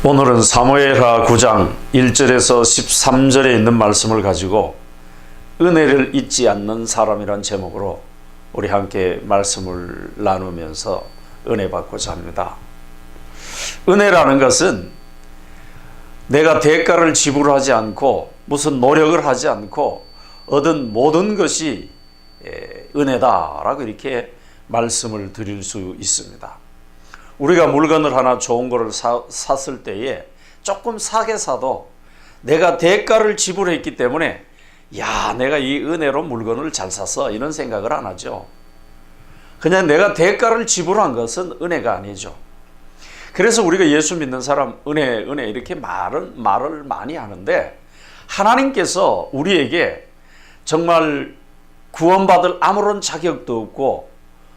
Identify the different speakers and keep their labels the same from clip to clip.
Speaker 1: 오늘은 사무엘하 9장 1절에서 13절에 있는 말씀을 가지고 은혜를 잊지 않는 사람이란 제목으로 우리 함께 말씀을 나누면서 은혜 받고자 합니다. 은혜라는 것은 내가 대가를 지불하지 않고 무슨 노력을 하지 않고 얻은 모든 것이 은혜다라고 이렇게 말씀을 드릴 수 있습니다. 우리가 물건을 하나 좋은 거를 샀을 때에 조금 싸게 사도 내가 대가를 지불했기 때문에 야, 내가 이 은혜로 물건을 잘 샀어 이런 생각을 안 하죠. 그냥 내가 대가를 지불한 것은 은혜가 아니죠. 그래서 우리가 예수 믿는 사람 은혜 이렇게 말을 많이 하는데, 하나님께서 우리에게 정말 구원받을 아무런 자격도 없고,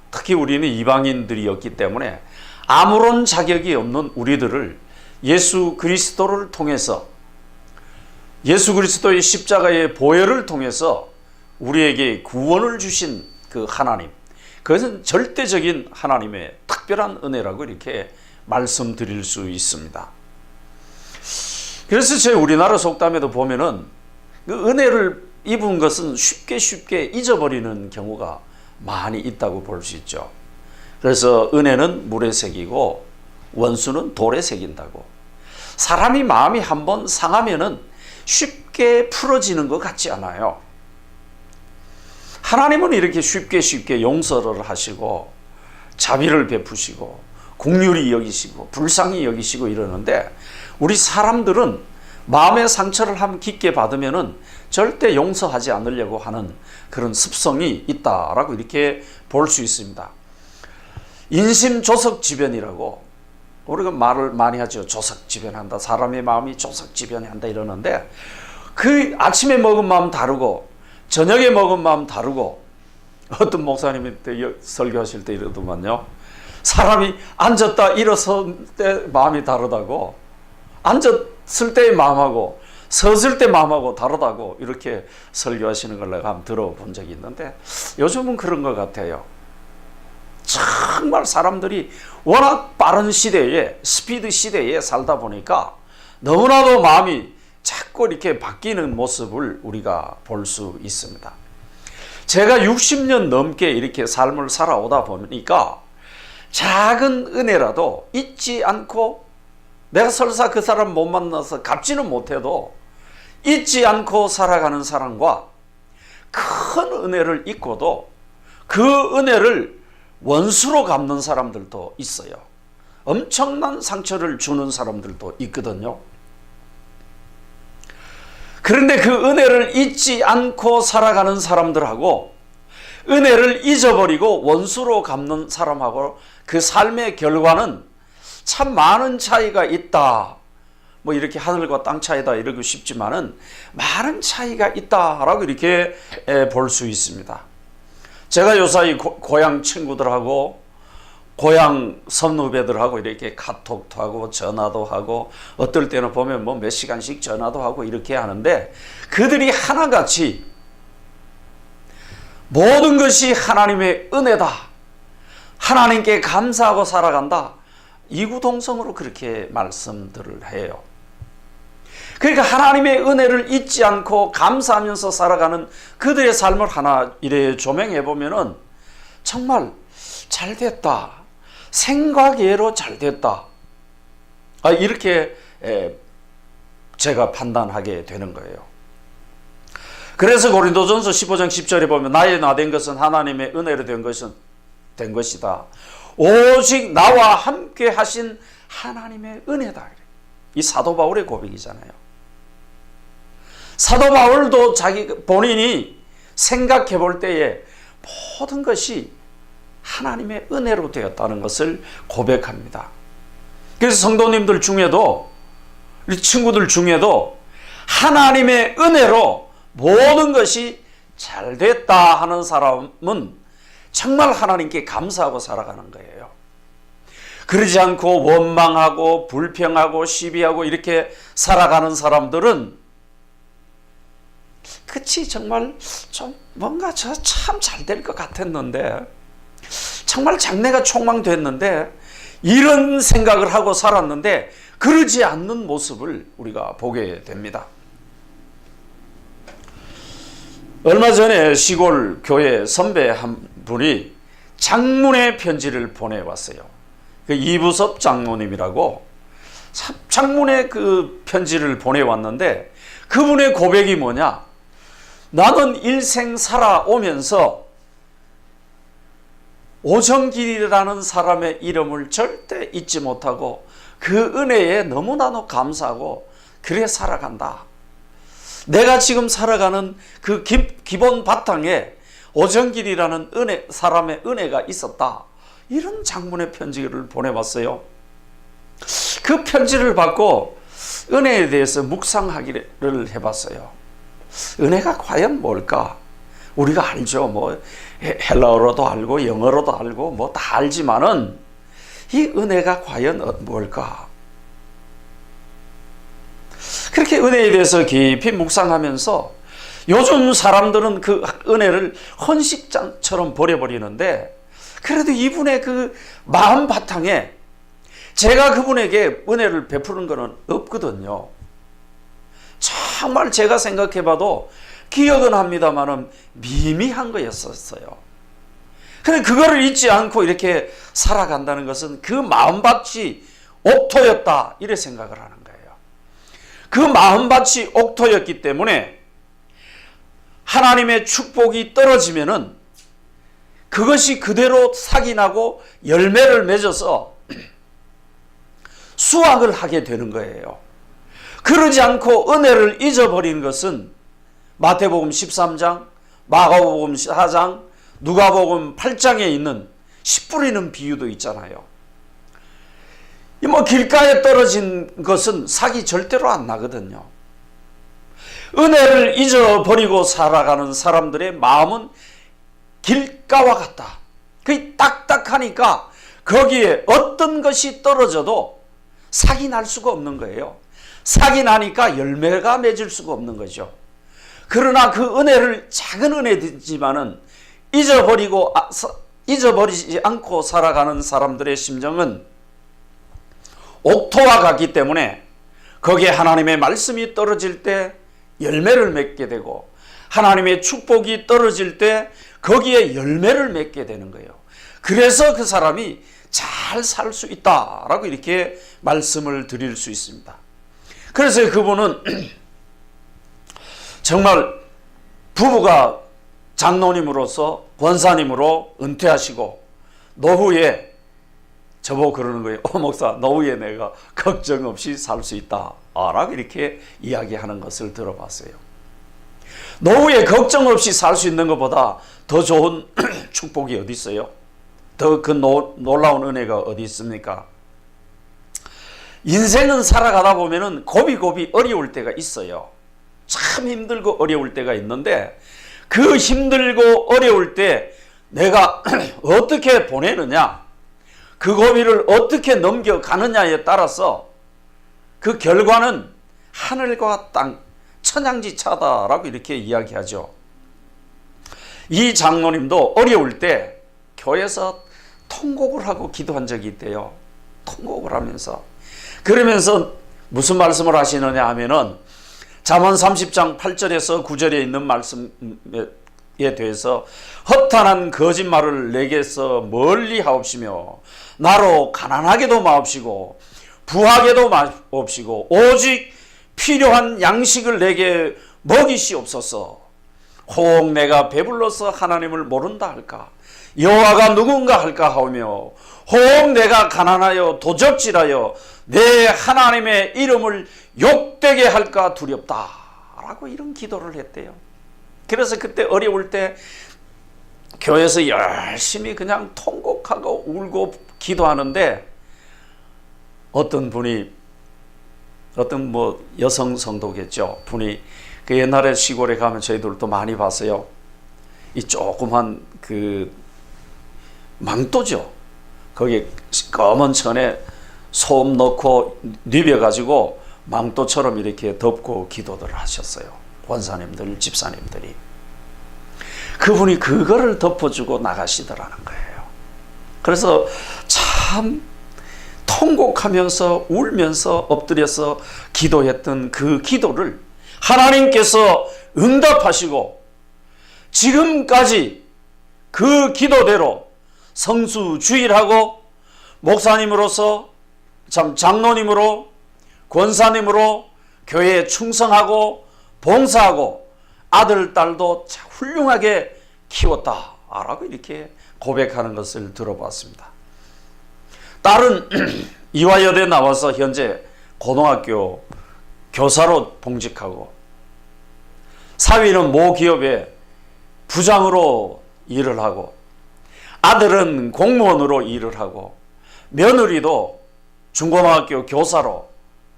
Speaker 1: 특히 우리는 이방인들이었기 때문에 아무런 자격이 없는 우리들을 예수 그리스도를 통해서, 예수 그리스도의 십자가의 보혈을 통해서 우리에게 구원을 주신 그 하나님, 그것은 절대적인 하나님의 특별한 은혜라고 이렇게 말씀드릴 수 있습니다. 그래서 제 우리나라 속담에도 보면은 그 은혜를 입은 것은 쉽게 잊어버리는 경우가 많이 있다고 볼 수 있죠. 그래서 은혜는 물에 새기고 원수는 돌에 새긴다고. 사람이 마음이 한번 상하면은 쉽게 풀어지는 것 같지 않아요. 하나님은 이렇게 쉽게 용서를 하시고 자비를 베푸시고 긍휼히 여기시고 불쌍히 여기시고 이러는데, 우리 사람들은 마음의 상처를 한번 깊게 받으면은 절대 용서하지 않으려고 하는 그런 습성이 있다라고 이렇게 볼 수 있습니다. 인심조석지변이라고 우리가 말을 많이 하죠. 조석지변한다, 사람의 마음이 조석지변한다 이러는데, 그 아침에 먹은 마음 다르고 저녁에 먹은 마음 다르고, 어떤 목사님이 설교하실 때 이러더만요, 사람이 앉았다 일어설 때 마음이 다르다고, 앉았을 때의 마음하고 섰을 때 마음하고 다르다고 이렇게 설교하시는 걸 내가 한번 들어본 적이 있는데, 요즘은 그런 것 같아요. 정말 사람들이 워낙 빠른 시대에, 스피드 시대에 살다 보니까 너무나도 마음이 자꾸 이렇게 바뀌는 모습을 우리가 볼 수 있습니다. 제가 60년 넘게 이렇게 삶을 살아오다 보니까 작은 은혜라도 잊지 않고, 내가 설사 그 사람 못 만나서 갚지는 못해도 잊지 않고 살아가는 사람과 큰 은혜를 잊고도 그 은혜를 원수로 갚는 사람들도 있어요. 엄청난 상처를 주는 사람들도 있거든요. 그런데 그 은혜를 잊지 않고 살아가는 사람들하고 은혜를 잊어버리고 원수로 갚는 사람하고 그 삶의 결과는 참 많은 차이가 있다. 뭐 이렇게 하늘과 땅 차이다 이러고 싶지만은 많은 차이가 있다라고 이렇게 볼 수 있습니다. 제가 요사이 고향 친구들하고 고향 선후배들하고 이렇게 카톡도 하고 전화도 하고, 어떨 때는 보면 뭐 몇 시간씩 전화도 하고 이렇게 하는데, 그들이 하나같이 모든 것이 하나님의 은혜다, 하나님께 감사하고 살아간다, 이구동성으로 그렇게 말씀들을 해요. 그러니까 하나님의 은혜를 잊지 않고 감사하면서 살아가는 그들의 삶을 하나 이래 조명해 보면은 정말 잘 됐다, 생각외로 잘 됐다, 이렇게 제가 판단하게 되는 거예요. 그래서 고린도전서 15장 10절에 보면 나의 나 된 것은 하나님의 은혜로 된 것이다, 오직 나와 함께 하신 하나님의 은혜다. 이 사도 바울의 고백이잖아요. 사도 바울도 본인이 생각해 볼 때에 모든 것이 하나님의 은혜로 되었다는 것을 고백합니다. 그래서 성도님들 중에도, 우리 친구들 중에도 하나님의 은혜로 모든 것이 잘 됐다 하는 사람은 정말 하나님께 감사하고 살아가는 거예요. 그러지 않고 원망하고 불평하고 시비하고 이렇게 살아가는 사람들은 그치, 정말 좀 뭔가 저 참 잘 될 것 같았는데, 정말 장래가 촉망됐는데, 이런 생각을 하고 살았는데 그러지 않는 모습을 우리가 보게 됩니다. 얼마 전에 시골 교회 선배 한 분이 장문의 편지를 보내왔어요. 그 이부섭 장로님이라고 장문의 그 편지를 보내왔는데, 그분의 고백이 뭐냐? 나는 일생 살아오면서 오정길이라는 사람의 이름을 절대 잊지 못하고 그 은혜에 너무나도 감사하고 그래 살아간다. 내가 지금 살아가는 그 기본 바탕에 오정길이라는 사람의 은혜가 있었다. 이런 장문의 편지를 보내봤어요. 그 편지를 받고 은혜에 대해서 묵상하기를 해봤어요. 은혜가 과연 뭘까? 우리가 알죠. 뭐 헬라어로도 알고 영어로도 알고 뭐 다 알지만은 이 은혜가 과연 뭘까? 그렇게 은혜에 대해서 깊이 묵상하면서 요즘 사람들은 그 은혜를 헌식장처럼 버려버리는데, 그래도 이분의 그 마음 바탕에 제가 그분에게 은혜를 베푸는 것은 없거든요. 정말 제가 생각해봐도 기억은 합니다만은 미미한 거였었어요. 근데 그거를 잊지 않고 이렇게 살아간다는 것은 그 마음밭이 옥토였다, 이래 생각을 하는 거예요. 그 마음밭이 옥토였기 때문에 하나님의 축복이 떨어지면은 그것이 그대로 싹이 나고 열매를 맺어서 수확을 하게 되는 거예요. 그러지 않고 은혜를 잊어버리는 것은 마태복음 13장, 마가복음 4장, 누가복음 8장에 있는 씨 뿌리는 비유도 있잖아요. 뭐 길가에 떨어진 것은 싹이 절대로 안 나거든요. 은혜를 잊어버리고 살아가는 사람들의 마음은 길가와 같다. 그게 딱딱하니까 거기에 어떤 것이 떨어져도 싹이 날 수가 없는 거예요. 싹이 나니까 열매가 맺을 수가 없는 거죠. 그러나 그 은혜를, 작은 은혜지만은 잊어버리지 않고 살아가는 사람들의 심정은 옥토와 같기 때문에 거기에 하나님의 말씀이 떨어질 때 열매를 맺게 되고, 하나님의 축복이 떨어질 때 거기에 열매를 맺게 되는 거예요. 그래서 그 사람이 잘 살 수 있다라고 이렇게 말씀을 드릴 수 있습니다. 그래서 그분은 정말 부부가 장로님으로서 권사님으로 은퇴하시고 노후에 저보고 그러는 거예요. 목사, 노후에 내가 걱정 없이 살 수 있다 라고 이렇게 이야기하는 것을 들어봤어요. 노후에 걱정 없이 살 수 있는 것보다 더 좋은 축복이 어디 있어요? 더 그 놀라운 은혜가 어디 있습니까? 인생은 살아가다 보면은 고비고비 어려울 때가 있어요. 참 힘들고 어려울 때가 있는데, 그 힘들고 어려울 때 내가 어떻게 보내느냐, 그 고비를 어떻게 넘겨가느냐에 따라서 그 결과는 하늘과 땅, 천양지차다라고 이렇게 이야기하죠. 이 장로님도 어려울 때 교회에서 통곡을 하고 기도한 적이 있대요. 통곡을 하면서. 그러면서 무슨 말씀을 하시느냐 하면은 잠언 30장 8절에서 9절에 있는 말씀에 대해서 허탄한 거짓말을 내게서 멀리 하옵시며 나로 가난하게도 마옵시고 부하게도 마옵시고 오직 필요한 양식을 내게 먹이시옵소서. 혹 내가 배불러서 하나님을 모른다 할까? 여호와가 누군가 할까 하며 혹 내가 가난하여 도적질하여 내 하나님의 이름을 욕되게 할까 두렵다 라고 이런 기도를 했대요. 그래서 그때 어려울 때 교회에서 열심히 그냥 통곡하고 울고 기도하는데, 어떤 분이, 어떤 뭐 여성 성도겠죠, 분이 그 옛날에 시골에 가면 저희들도 많이 봤어요. 이 조그만 그 망토죠. 거기에 검은 천에 소음 넣고 뉘벼가지고 망토처럼 이렇게 덮고 기도를 하셨어요. 권사님들, 집사님들이. 그분이 그거를 덮어주고 나가시더라는 거예요. 그래서 참 통곡하면서 울면서 엎드려서 기도했던 그 기도를 하나님께서 응답하시고 지금까지 그 기도대로 성수주일하고 목사님으로서 장로님으로 권사님으로 교회에 충성하고 봉사하고 아들 딸도 훌륭하게 키웠다라고 이렇게 고백하는 것을 들어봤습니다. 딸은 이화여대 나와서 현재 고등학교 교사로 봉직하고 사위는 모 기업의 부장으로 일을 하고 아들은 공무원으로 일을 하고 며느리도 중고등학교 교사로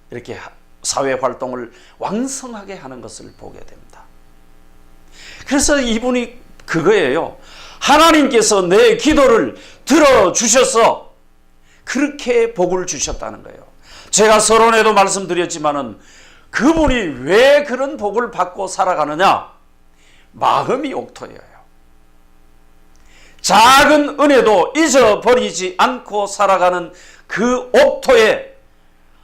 Speaker 1: 이렇게 사회활동을 왕성하게 하는 것을 보게 됩니다. 그래서 이분이 그거예요. 하나님께서 내 기도를 들어주셔서 그렇게 복을 주셨다는 거예요. 제가 서론에도 말씀드렸지만은 그분이 왜 그런 복을 받고 살아가느냐? 마음이 옥토예요. 작은 은혜도 잊어버리지 않고 살아가는 그 옥토에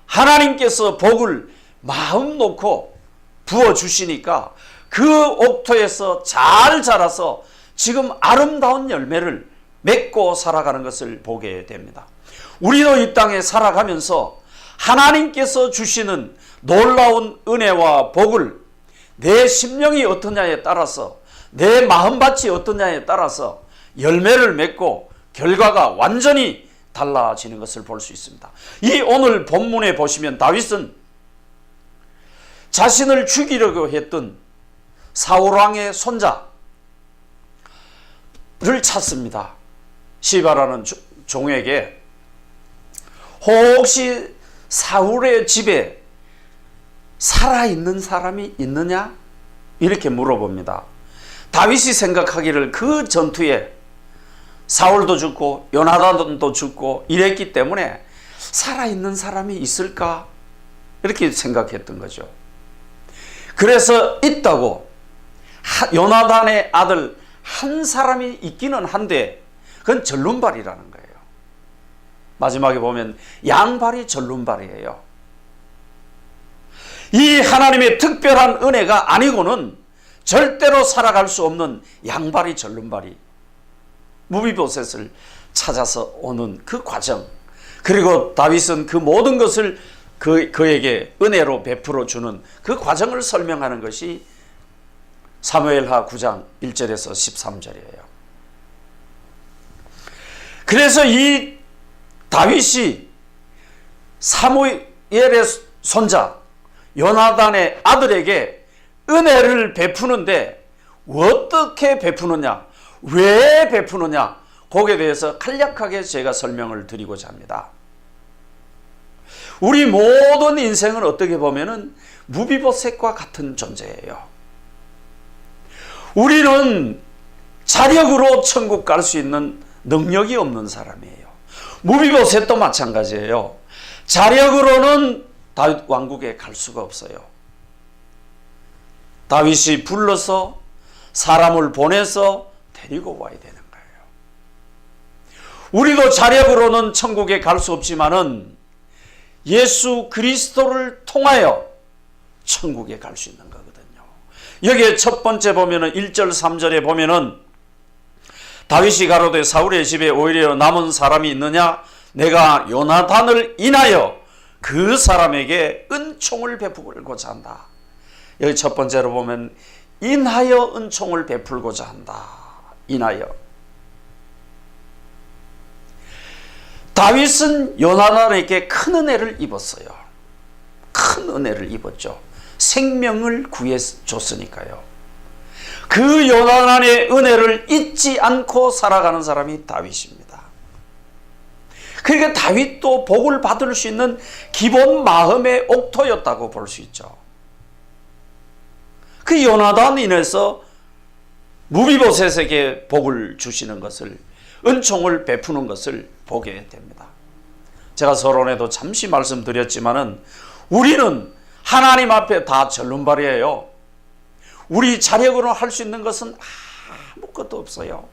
Speaker 1: 하나님께서 복을 마음 놓고 부어주시니까 그 옥토에서 잘 자라서 지금 아름다운 열매를 맺고 살아가는 것을 보게 됩니다. 우리도 이 땅에 살아가면서 하나님께서 주시는 놀라운 은혜와 복을 내 심령이 어떠냐에 따라서 내 마음밭이 어떠냐에 따라서 열매를 맺고 결과가 완전히 달라지는 것을 볼 수 있습니다. 이 오늘 본문에 보시면 다윗은 자신을 죽이려고 했던 사울왕의 손자를 찾습니다. 시바라는 종에게 혹시 사울의 집에 살아있는 사람이 있느냐? 이렇게 물어봅니다. 다윗이 생각하기를 그 전투에 사울도 죽고 요나단도 죽고 이랬기 때문에 살아있는 사람이 있을까? 이렇게 생각했던 거죠. 그래서 있다고 요나단의 아들 한 사람이 있기는 한데 그건 절름발이라는 거예요. 마지막에 보면 양발이 절름발이에요. 이 하나님의 특별한 은혜가 아니고는 절대로 살아갈 수 없는 양발이 절름발이 무비보셋을 찾아서 오는 그 과정, 그리고 다윗은 그 모든 것을 그에게 은혜로 베풀어 주는 그 과정을 설명하는 것이 사무엘하 9장 1절에서 13절이에요. 그래서 이 다윗이 사무엘의 손자 요나단의 아들에게 은혜를 베푸는데 어떻게 베푸느냐, 왜 베푸느냐, 거기에 대해서 간략하게 제가 설명을 드리고자 합니다. 우리 모든 인생은 어떻게 보면은 무비보셋과 같은 존재예요. 우리는 자력으로 천국 갈 수 있는 능력이 없는 사람이에요. 무비보셋도 마찬가지예요. 자력으로는 다윗 왕국에 갈 수가 없어요. 다윗이 불러서 사람을 보내서 데리고 와야 되는 거예요. 우리도 자력으로는 천국에 갈 수 없지만은 예수 그리스도를 통하여 천국에 갈 수 있는 거거든요. 여기에 첫 번째 보면은 1절 3절에 보면은 다윗이 가로되 사울의 집에 오히려 남은 사람이 있느냐? 내가 요나단을 인하여 그 사람에게 은총을 베풀고자 한다. 여기 첫 번째로 보면 인하여 은총을 베풀고자 한다. 인하여. 다윗은 요나단에게 큰 은혜를 입었어요. 큰 은혜를 입었죠. 생명을 구해줬으니까요. 그 요나단의 은혜를 잊지 않고 살아가는 사람이 다윗입니다. 그러니까 다윗도 복을 받을 수 있는 기본 마음의 옥토였다고 볼 수 있죠. 그 요나단 인해서 무비보셋에게 복을 주시는 것을, 은총을 베푸는 것을 보게 됩니다. 제가 서론에도 잠시 말씀드렸지만은 우리는 하나님 앞에 다 절름발이에요. 우리 자력으로 할 수 있는 것은 아무것도 없어요.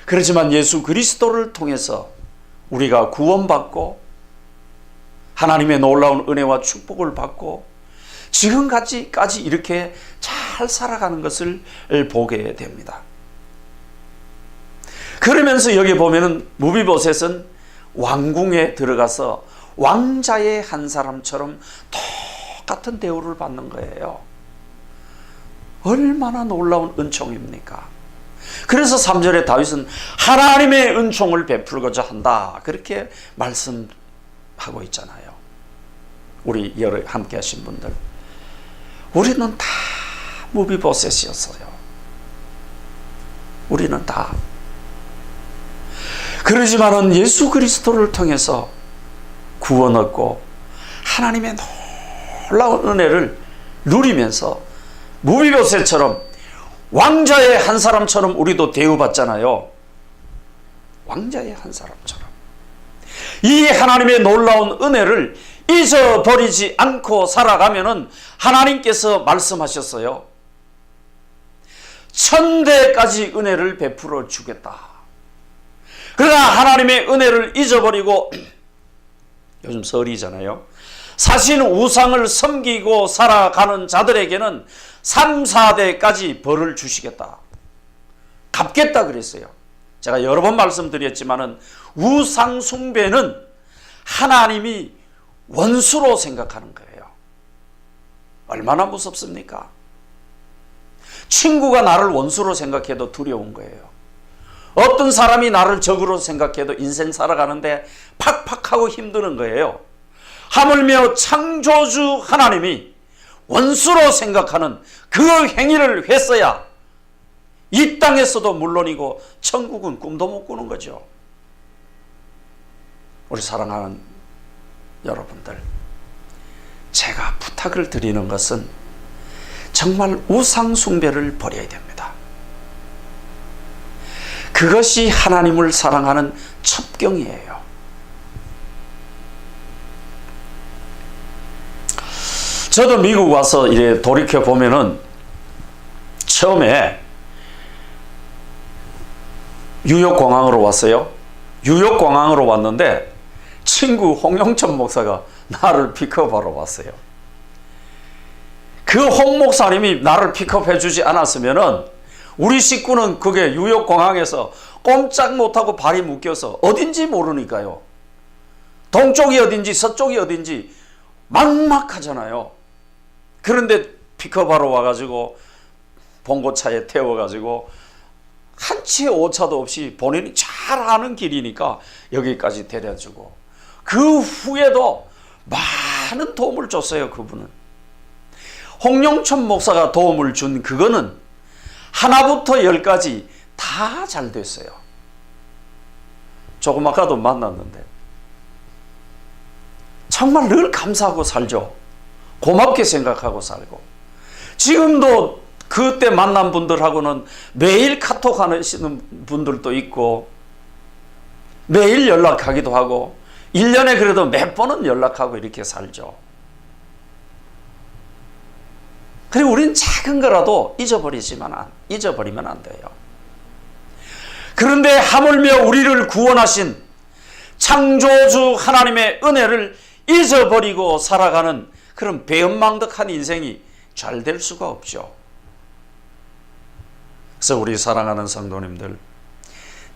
Speaker 1: 그렇지만 예수 그리스도를 통해서 우리가 구원받고 하나님의 놀라운 은혜와 축복을 받고 지금까지 이렇게 잘 살아가는 것을 보게 됩니다. 그러면서 여기 보면은 무비보셋은 왕궁에 들어가서 왕자의 한 사람처럼 똑같은 대우를 받는 거예요. 얼마나 놀라운 은총입니까? 그래서 3절에 다윗은 하나님의 은총을 베풀고자 한다, 그렇게 말씀하고 있잖아요. 우리 여러 함께 하신 분들, 우리는 다 무비보셋이었어요. 우리는 다. 그러지만은 예수 그리스도를 통해서 구원 얻고 하나님의 놀라운 은혜를 누리면서 무비보셋처럼 왕자의 한 사람처럼 우리도 대우받잖아요. 왕자의 한 사람처럼. 이 하나님의 놀라운 은혜를 잊어버리지 않고 살아가면은 하나님께서 말씀하셨어요. 1000대까지 은혜를 베풀어 주겠다. 그러나 하나님의 은혜를 잊어버리고 요즘 설이잖아요. 사실 우상을 섬기고 살아가는 자들에게는 3, 4대까지 벌을 주시겠다. 갚겠다 그랬어요. 제가 여러 번 말씀드렸지만은 우상 숭배는 하나님이 원수로 생각하는 거예요. 얼마나 무섭습니까? 친구가 나를 원수로 생각해도 두려운 거예요. 어떤 사람이 나를 적으로 생각해도 인생 살아가는데 팍팍하고 힘드는 거예요. 하물며 창조주 하나님이 원수로 생각하는 그 행위를 했어야 이 땅에서도 물론이고 천국은 꿈도 못 꾸는 거죠. 우리 사랑하는 여러분들, 제가 부탁을 드리는 것은 정말 우상 숭배를 버려야 됩니다. 그것이 하나님을 사랑하는 첩경이에요. 저도 미국 와서 이래 돌이켜 보면은 처음에 뉴욕공항으로 왔어요. 뉴욕공항으로 왔는데 친구 홍영천 목사가 나를 픽업하러 왔어요. 그 홍 목사님이 나를 픽업해 주지 않았으면은 우리 식구는 그게 뉴욕공항에서 꼼짝 못하고 발이 묶여서 어딘지 모르니까요. 동쪽이 어딘지 서쪽이 어딘지 막막하잖아요. 그런데 픽업하러 와가지고 봉고차에 태워가지고 한치의 오차도 없이 본인이 잘 아는 길이니까 여기까지 데려주고, 그 후에도 많은 도움을 줬어요. 그분은. 홍영천 목사가 도움을 준 그거는 하나부터 10까지 다 잘 됐어요. 조금 아까도 만났는데 정말 늘 감사하고 살죠. 고맙게 생각하고 살고, 지금도 그때 만난 분들하고는 매일 카톡 하시는 분들도 있고 매일 연락하기도 하고 1년에 그래도 몇 번은 연락하고 이렇게 살죠. 그리고 우리는 작은 거라도 잊어버리면 안 돼요. 그런데 하물며 우리를 구원하신 창조주 하나님의 은혜를 잊어버리고 살아가는 그런 배은망덕한 인생이 잘 될 수가 없죠. 그래서 우리 사랑하는 성도님들,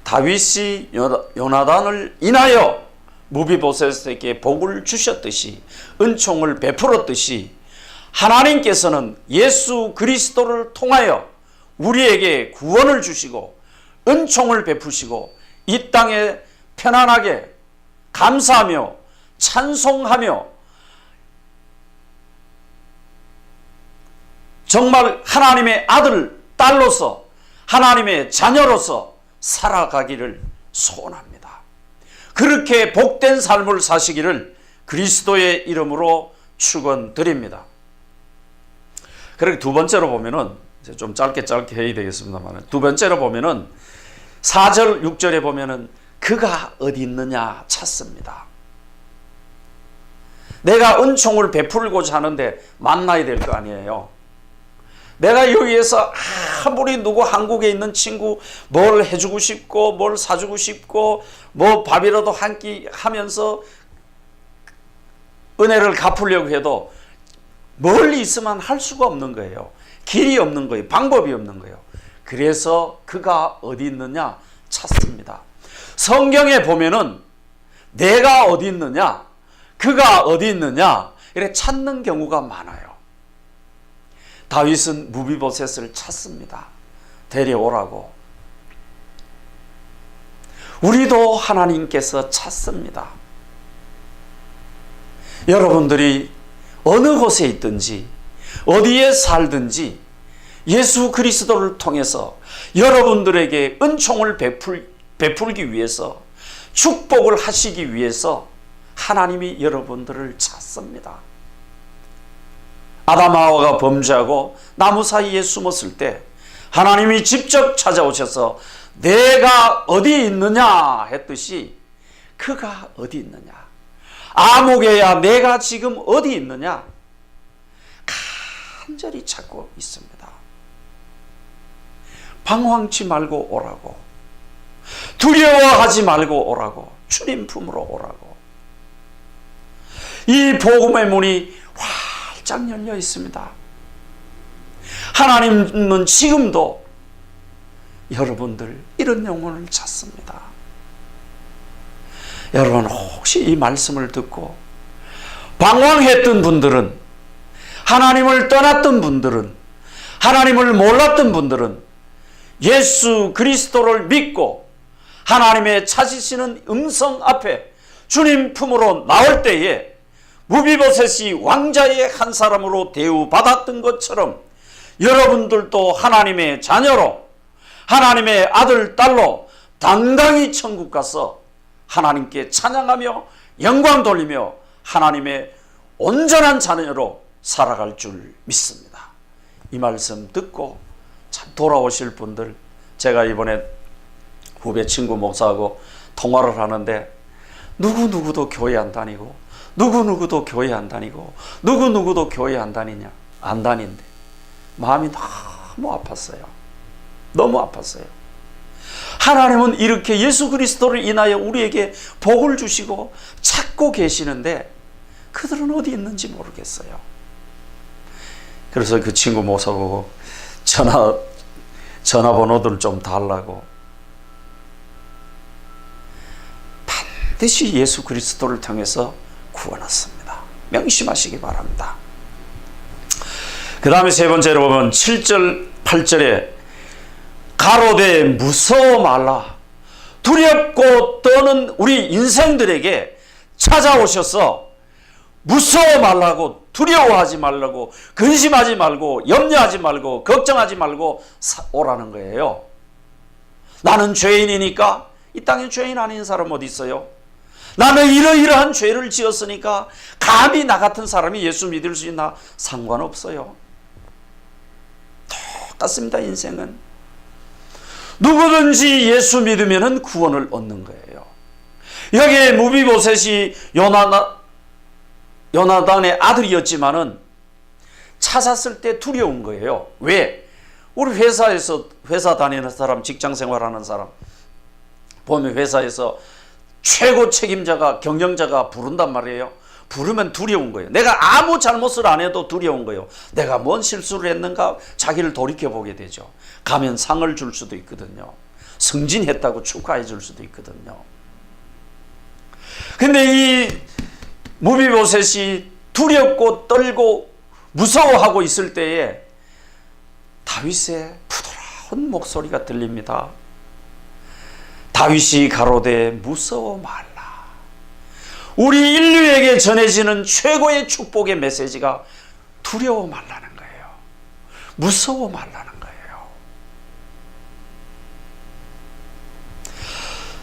Speaker 1: 다윗이 요나단을 인하여 무비보셋에게 복을 주셨듯이, 은총을 베풀었듯이, 하나님께서는 예수 그리스도를 통하여 우리에게 구원을 주시고 은총을 베푸시고 이 땅에 편안하게 감사하며 찬송하며 정말 하나님의 아들, 딸로서 하나님의 자녀로서 살아가기를 소원합니다. 그렇게 복된 삶을 사시기를 그리스도의 이름으로 축원드립니다. 그리고 두 번째로 보면은, 좀 짧게 해야 되겠습니다만, 두 번째로 보면은 4절 6절에 보면은 그가 어디 있느냐 찾습니다. 내가 은총을 베풀고자 하는데 만나야 될 거 아니에요. 내가 여기에서 아무리 누구 한국에 있는 친구 뭘 해주고 싶고 뭘 사주고 싶고 뭐 밥이라도 한 끼 하면서 은혜를 갚으려고 해도 멀리 있으면 할 수가 없는 거예요. 길이 없는 거예요. 방법이 없는 거예요. 그래서 그가 어디 있느냐 찾습니다. 성경에 보면은 내가 어디 있느냐, 그가 어디 있느냐 이렇게 찾는 경우가 많아요. 다윗은 무비보셋을 찾습니다. 데려오라고. 우리도 하나님께서 찾습니다. 여러분들이 어느 곳에 있든지 어디에 살든지 예수 그리스도를 통해서 여러분들에게 은총을 베풀기 위해서 축복을 하시기 위해서 하나님이 여러분들을 찾습니다. 아담 하와가 범죄하고 나무 사이에 숨었을 때 하나님이 직접 찾아오셔서 내가 어디 있느냐 했듯이 그가 어디 있느냐, 아무개야 내가 지금 어디 있느냐 간절히 찾고 있습니다. 방황치 말고 오라고, 두려워하지 말고 오라고, 주님 품으로 오라고. 이 복음의 문이 활짝 열려 있습니다. 하나님은 지금도 여러분들 이런 영혼을 찾습니다. 여러분 혹시 이 말씀을 듣고 방황했던 분들은, 하나님을 떠났던 분들은, 하나님을 몰랐던 분들은 예수 그리스도를 믿고 하나님의 찾으시는 음성 앞에 주님 품으로 나올 때에 무비보셋이 왕자의 한 사람으로 대우받았던 것처럼 여러분들도 하나님의 자녀로, 하나님의 아들, 딸로 당당히 천국 가서 하나님께 찬양하며 영광 돌리며 하나님의 온전한 자녀로 살아갈 줄 믿습니다. 이 말씀 듣고 참 돌아오실 분들, 제가 이번에 후배 친구 목사하고 통화를 하는데 누구누구도 교회 안 다니고 누구누구도 교회 안 다니고 누구누구도 교회 안 다니냐, 안 다닌데 마음이 너무 아팠어요. 너무 아팠어요. 하나님은 이렇게 예수 그리스도를 인하여 우리에게 복을 주시고 찾고 계시는데 그들은 어디 있는지 모르겠어요. 그래서 그 친구 목사 보고 전화번호들 좀 달라고. 반드시 예수 그리스도를 통해서 구원 얻습니다. 명심하시기 바랍니다. 그 다음에 세 번째로 보면 7절 8절에 가로되 무서워 말라. 두렵고 떠는 우리 인생들에게 찾아오셔서 무서워 말라고, 두려워하지 말라고, 근심하지 말고, 염려하지 말고, 걱정하지 말고 오라는 거예요. 나는 죄인이니까 이 땅에 죄인 아닌 사람 어디 있어요? 나는 이러이러한 죄를 지었으니까 감히 나 같은 사람이 예수 믿을 수 있나? 상관없어요. 똑같습니다. 인생은 누구든지 예수 믿으면 구원을 얻는 거예요. 여기에 무비보셋이 요나단의 아들이었지만은 찾았을 때 두려운 거예요. 왜? 우리 회사에서 회사 다니는 사람, 직장 생활하는 사람 보면 회사에서 최고 책임자가, 경영자가 부른단 말이에요. 부르면 두려운 거예요. 내가 아무 잘못을 안 해도 두려운 거예요. 내가 뭔 실수를 했는가 자기를 돌이켜보게 되죠. 가면 상을 줄 수도 있거든요. 승진했다고 축하해 줄 수도 있거든요. 근데 이 무비보셋이 두렵고 떨고 무서워하고 있을 때에 다윗의 부드러운 목소리가 들립니다. 다윗이 가로되 무서워 말라. 우리 인류에게 전해지는 최고의 축복의 메시지가 두려워 말라는 거예요. 무서워 말라는 거예요.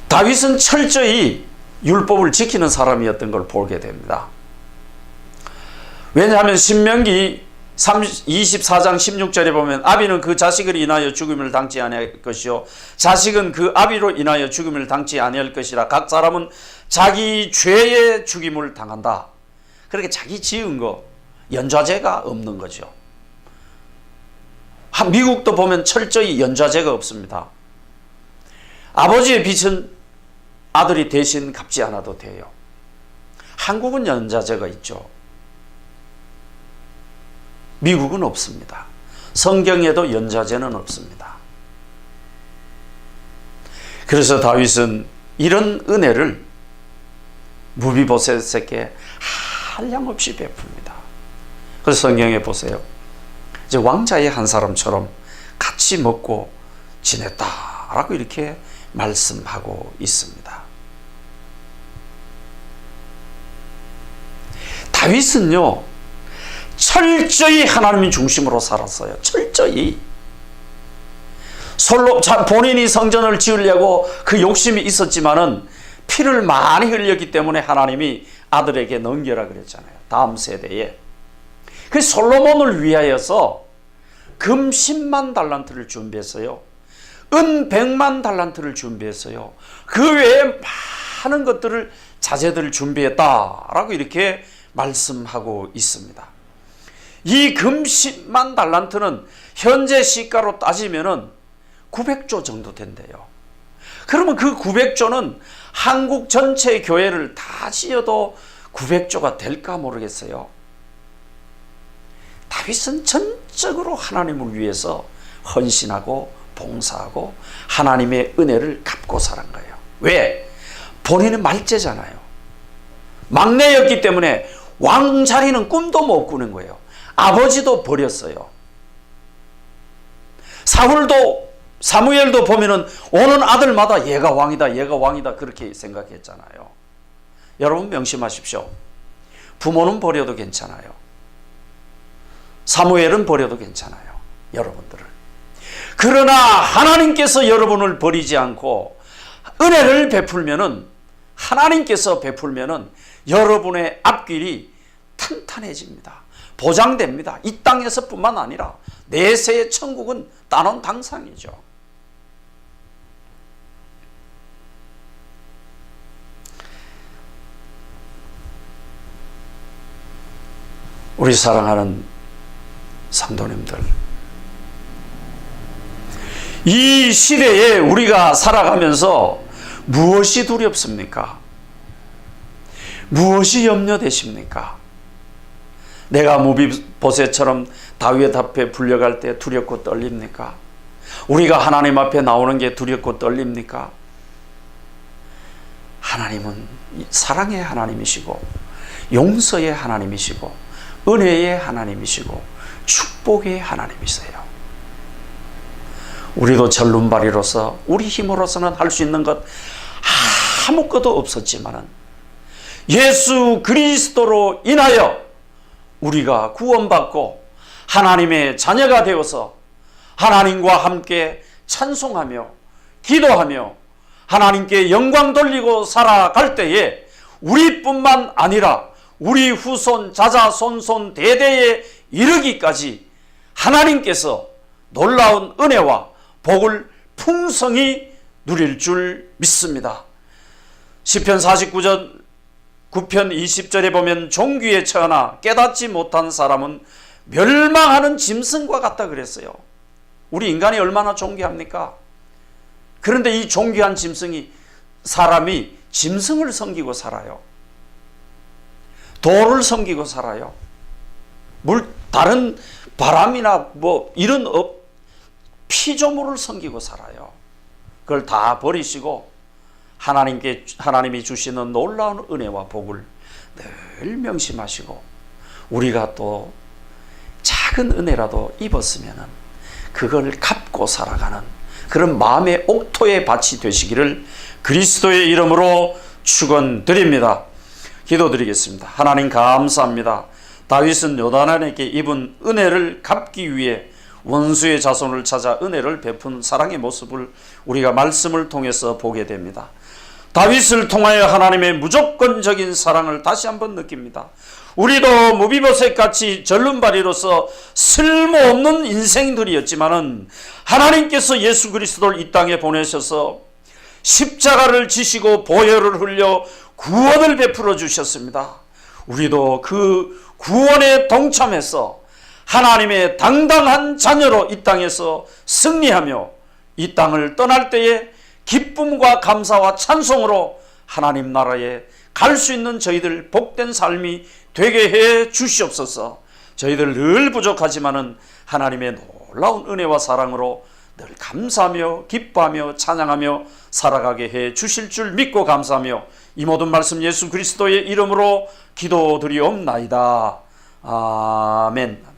Speaker 1: 다윗은 철저히 율법을 지키는 사람이었던 걸 보게 됩니다. 왜냐하면 신명기 24장 16절에 보면 아비는 그 자식을 인하여 죽음을 당치 아니할 것이요 자식은 그 아비로 인하여 죽음을 당치 아니할 것이라. 각 사람은 자기 죄의 죽임을 당한다. 그렇게 자기 지은 거 연좌제가 없는 거죠. 미국도 보면 철저히 연좌제가 없습니다. 아버지의 빚은 아들이 대신 갚지 않아도 돼요. 한국은 연좌제가 있죠. 미국은 없습니다. 성경에도 연좌제는 없습니다. 그래서 다윗은 이런 은혜를 무비보셋에게 한량없이 베풉니다. 그래서 성경에 보세요. 이제 왕자의 한 사람처럼 같이 먹고 지냈다라고 이렇게 말씀하고 있습니다. 다윗은요, 철저히 하나님 중심으로 살았어요. 철저히. 본인이 성전을 지으려고 그 욕심이 있었지만은 피를 많이 흘렸기 때문에 하나님이 아들에게 넘겨라 그랬잖아요. 다음 세대에. 그 솔로몬을 위하여서 금 10만 달란트를 준비했어요. 은 100만 달란트를 준비했어요. 그 외에 많은 것들을, 자재들을 준비했다라고 이렇게 말씀하고 있습니다. 이 금 10만 달란트는 현재 시가로 따지면은 900조 정도 된대요. 그러면 그 900조는 한국 전체 교회를 다 지어도 900조가 될까 모르겠어요. 다윗은 전적으로 하나님을 위해서 헌신하고 봉사하고 하나님의 은혜를 갚고 살은 거예요. 왜? 본인은 말째잖아요. 막내였기 때문에 왕 자리는 꿈도 못 꾸는 거예요. 아버지도 버렸어요. 사무엘도 보면은 오는 아들마다 얘가 왕이다, 얘가 왕이다 그렇게 생각했잖아요. 여러분 명심하십시오. 부모는 버려도 괜찮아요. 사무엘은 버려도 괜찮아요. 여러분들을. 그러나 하나님께서 여러분을 버리지 않고 은혜를 베풀면은, 하나님께서 베풀면은 여러분의 앞길이 탄탄해집니다. 보장됩니다. 이 땅에서뿐만 아니라 내세의 천국은 따놓은 당상이죠. 우리 사랑하는 성도님들, 이 시대에 우리가 살아가면서 무엇이 두렵습니까? 무엇이 염려되십니까? 내가 무비보셋처럼 다윗 앞에 불려갈 때 두렵고 떨립니까? 우리가 하나님 앞에 나오는 게 두렵고 떨립니까? 하나님은 사랑의 하나님이시고 용서의 하나님이시고 은혜의 하나님이시고 축복의 하나님이세요. 우리도 절름발이로서 우리 힘으로서는 할 수 있는 것 아무것도 없었지만은 예수 그리스도로 인하여 우리가 구원받고 하나님의 자녀가 되어서 하나님과 함께 찬송하며 기도하며 하나님께 영광 돌리고 살아갈 때에 우리뿐만 아니라 우리 후손, 자자, 손손, 대대에 이르기까지 하나님께서 놀라운 은혜와 복을 풍성히 누릴 줄 믿습니다. 시편 49편 20절에 보면 종귀에 처하나 깨닫지 못한 사람은 멸망하는 짐승과 같다 그랬어요. 우리 인간이 얼마나 존귀합니까? 그런데 이 존귀한 사람이 짐승을 섬기고 살아요. 돌을 섬기고 살아요. 다른 바람이나 이런 피조물을 섬기고 살아요. 그걸 다 버리시고 하나님이 주시는 놀라운 은혜와 복을 늘 명심하시고 우리가 또 작은 은혜라도 입었으면 그걸 갚고 살아가는 그런 마음의 옥토의 밭이 되시기를 그리스도의 이름으로 축원드립니다. 기도드리겠습니다. 하나님 감사합니다. 다윗은 요나단에게 입은 은혜를 갚기 위해 원수의 자손을 찾아 은혜를 베푼 사랑의 모습을 우리가 말씀을 통해서 보게 됩니다. 다윗을 통하여 하나님의 무조건적인 사랑을 다시 한번 느낍니다. 우리도 무비보셋같이 절름발이로서 쓸모없는 인생들이었지만은 하나님께서 예수 그리스도를 이 땅에 보내셔서 십자가를 지시고 보혈을 흘려 구원을 베풀어 주셨습니다. 우리도 그 구원에 동참해서 하나님의 당당한 자녀로 이 땅에서 승리하며 이 땅을 떠날 때에 기쁨과 감사와 찬송으로 하나님 나라에 갈 수 있는 저희들 복된 삶이 되게 해 주시옵소서. 저희들 늘 부족하지만은 하나님의 놀라운 은혜와 사랑으로 늘 감사하며 기뻐하며 찬양하며 살아가게 해 주실 줄 믿고 감사하며 이 모든 말씀 예수 그리스도의 이름으로 기도드리옵나이다. 아멘.